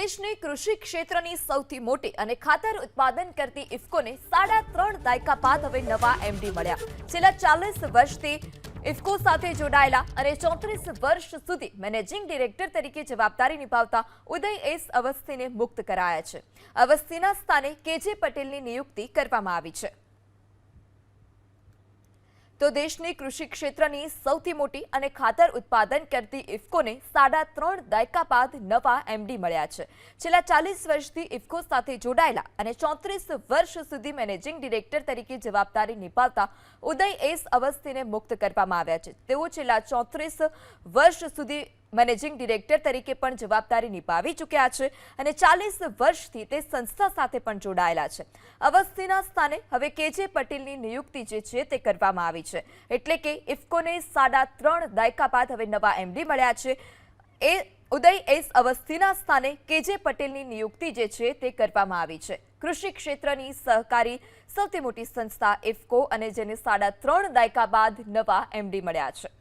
દેશની કૃષિ ક્ષેત્રની સૌથી મોટી અને ખાતર ઉત્પાદન કરતી ઇફકોને 3.5 દાયકા બાદ હવે નવા એમડી મળ્યા। છેલ્લા 40 વર્ષથી ઇફકો સાથે જોડાયેલા અને 34 વર્ષ સુધી મેનેજિંગ ડિરેક્ટર તરીકે જવાબદારી નિભાવતા ઉદય એસ અવસ્થીને મુક્ત કરાયા છે। અવસ્થીના સ્થાને કેજે પટેલની નિયુક્તિ કરવામાં આવી છે। તો દેશની કૃષિ ક્ષેત્રની સૌથી મોટી અને ખાતર ઉત્પાદન કરતી ઇફકોને 3.5 દાયકા બાદ નવા એમડી મળ્યા છે। છેલ્લા 40 વર્ષથી ઇફકો સાથે જોડાયેલા અને 34 વર્ષ સુધી મેનેજિંગ ડિરેક્ટર તરીકે જવાબદારી નિભાવતા ઉદય એસ અવસ્થીને મુક્ત કરવામાં આવ્યા છે। તેઓ છેલ્લા 34 વર્ષ સુધી મેનેજિંગ ડિરેક્ટર તરીકે પણ જવાબદારી નિભાવી ચૂક્યા છે અને 40 વર્ષથી તે સંસ્થા સાથે પણ જોડાયેલા છે। અવસ્થીના સ્થાને હવે કેજે પટેલની નિયુક્તિ જે છે તે કરવામાં આવી છે, એટલે કે ઇફકોને 3.5 દાયકા બાદ હવે નવા એમડી મળ્યા છે। એ ઉદય એસ અવસ્થીના સ્થાને કેજે પટેલની નિયુક્તિ જે છે તે કરવામાં આવી છે। કૃષિ ક્ષેત્રની સહકારી સૌથી મોટી સંસ્થા ઇફકો અને જેને 3.5 દાયકા બાદ નવા એમડી મળ્યા છે।